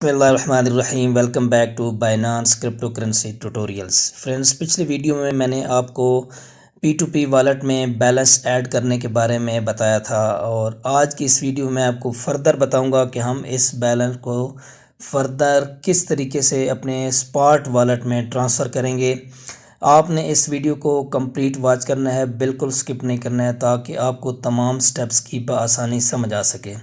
बिस्मिल्लाहिर्रहमानिर्रहीम। Welcome back to Binance crypto currency tutorials. Friends, पिछले video में मैंने आपको P2P वॉलेट में बैलेंस ऐड करने के बारे में बताया था और आज की इस वीडियो में आपको फर्दर बताऊंगा कि हम इस बैलेंस को फर्दर किस तरीके से अपने स्पॉट वॉलेट में ट्रांसफ़र करेंगे। आपने इस वीडियो को कंप्लीट वॉच करना है, बिल्कुल स्किप नहीं करना है, ताकि आपको तमाम स्टेप्स की बआसानी समझ आ सके।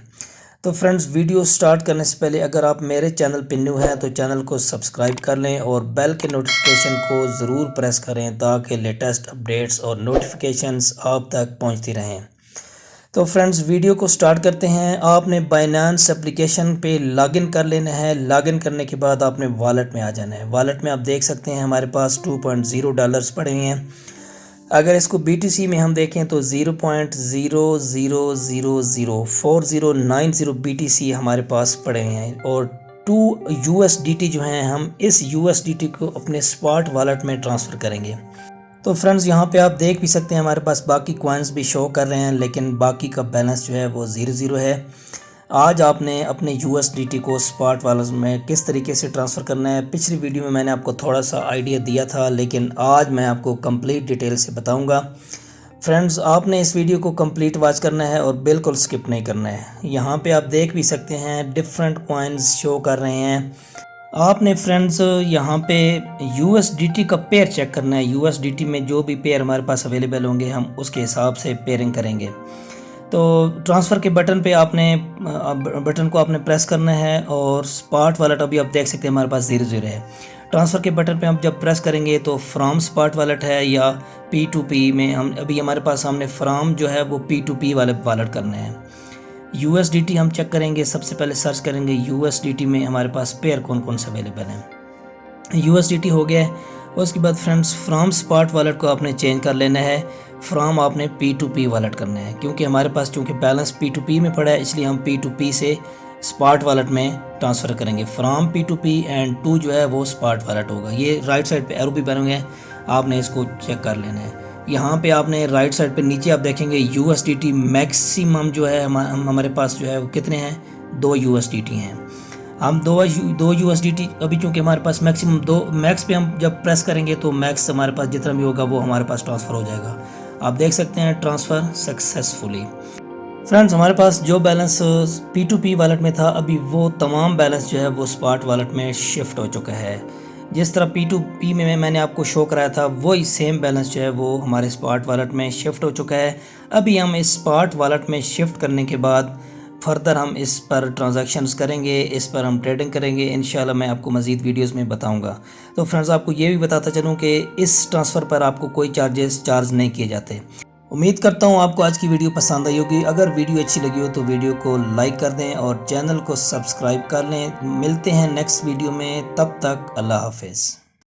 तो फ्रेंड्स, वीडियो स्टार्ट करने से पहले अगर आप मेरे चैनल पर न्यू हैं तो चैनल को सब्सक्राइब कर लें और बेल के नोटिफिकेशन को ज़रूर प्रेस करें ताकि लेटेस्ट अपडेट्स और नोटिफिकेशंस आप तक पहुंचती रहें। तो फ्रेंड्स, वीडियो को स्टार्ट करते हैं। आपने बाइनांस एप्लीकेशन पे लॉगिन कर लेना है। लॉगिन करने के बाद आपने वॉलेट में आ जाना है। वॉलेट में आप देख सकते हैं हमारे पास $2.0 पड़े हुए हैं। अगर इसको BTC में हम देखें तो 0.0004090 BTC हमारे पास पड़े हैं और 2 USDT जो हैं, हम इस USDT को अपने स्पॉट वॉलेट में ट्रांसफ़र करेंगे। तो फ्रेंड्स, यहाँ पे आप देख भी सकते हैं हमारे पास बाकी कॉइन्स भी शो कर रहे हैं, लेकिन बाकी का बैलेंस जो है वो 0 है। आज आपने अपने USDT को स्पॉट वॉलेट में किस तरीके से ट्रांसफ़र करना है, पिछली वीडियो में मैंने आपको थोड़ा सा आइडिया दिया था, लेकिन आज मैं आपको कंप्लीट डिटेल से बताऊंगा। फ्रेंड्स, आपने इस वीडियो को कंप्लीट वॉच करना है और बिल्कुल स्किप नहीं करना है। यहाँ पे आप देख भी सकते हैं डिफरेंट कॉइन्स शो कर रहे हैं। आपने फ्रेंड्स यहाँ पे USDT का पेयर चेक करना है। USDT में जो भी पेयर हमारे पास अवेलेबल होंगे हम उसके हिसाब से पेयरिंग करेंगे। तो ट्रांसफ़र के बटन पे बटन को आपने प्रेस करना है और स्पॉट वॉलेट अभी आप देख सकते हैं हमारे पास 0 है। ट्रांसफ़र के बटन पे हम जब प्रेस करेंगे तो फ्रॉम स्पॉट वॉलेट है या P2P में हम अभी हमारे पास हमने फ्रॉम जो है वो P2P वाले वॉलेट करना है। USDT हम चेक करेंगे। सबसे पहले सर्च करेंगे USDT में हमारे पास पेयर कौन कौन से अवेलेबल हैं। USDT हो गया है। उसके बाद फ्रेंड्स, फ्रॉम स्पॉट वॉलेट को आपने चेंज कर लेना है। फ्रॉम आपने P2P वॉलेट करना है, क्योंकि हमारे पास चूँकि बैलेंस P2P में पड़ा है, इसलिए हम P2P से स्पॉट वॉलेट में ट्रांसफ़र करेंगे। फ्रॉम P2P एंड टू जो है वो स्पॉट वॉलेट होगा। ये राइट साइड पे एरो भी बने हुए हैं, आपने इसको चेक कर लेना है। यहाँ पे आपने राइट साइड पे नीचे आप देखेंगे USDT मैक्सिमम जो है हमारे पास जो है वो कितने हैं, 2 USDT हैं। हम दो USDT अभी, चूँकि हमारे पास मैक्सिमम 2 मैक्स पे हम जब प्रेस करेंगे तो मैक्स हमारे पास जितना भी होगा वो हमारे पास ट्रांसफ़र हो जाएगा। आप देख सकते हैं ट्रांसफ़र सक्सेसफुली। फ्रेंड्स, हमारे पास जो बैलेंस P2P वॉलेट में था अभी वो तमाम बैलेंस जो है वो स्पॉट वॉलेट में शिफ्ट हो चुका है। जिस तरह P2P में मैंने आपको शो कराया था वही सेम बैलेंस जो है वो हमारे स्पॉट वॉलेट में शिफ्ट हो चुका है। अभी हम इस स्पॉट वॉलेट में शिफ्ट करने के बाद फर्दर हम इस पर ट्रांजैक्शंस करेंगे, इस पर हम ट्रेडिंग करेंगे। इंशाल्लाह मैं आपको मज़ीद वीडियोस में बताऊंगा। तो फ्रेंड्स, आपको ये भी बताता चलूँ कि इस ट्रांसफ़र पर आपको कोई चार्ज नहीं किए जाते। उम्मीद करता हूँ आपको आज की वीडियो पसंद आई होगी। अगर वीडियो अच्छी लगी हो तो वीडियो को लाइक कर दें और चैनल को सब्सक्राइब कर लें। मिलते हैं नेक्स्ट वीडियो में, तब तक अल्लाह हाफिज़।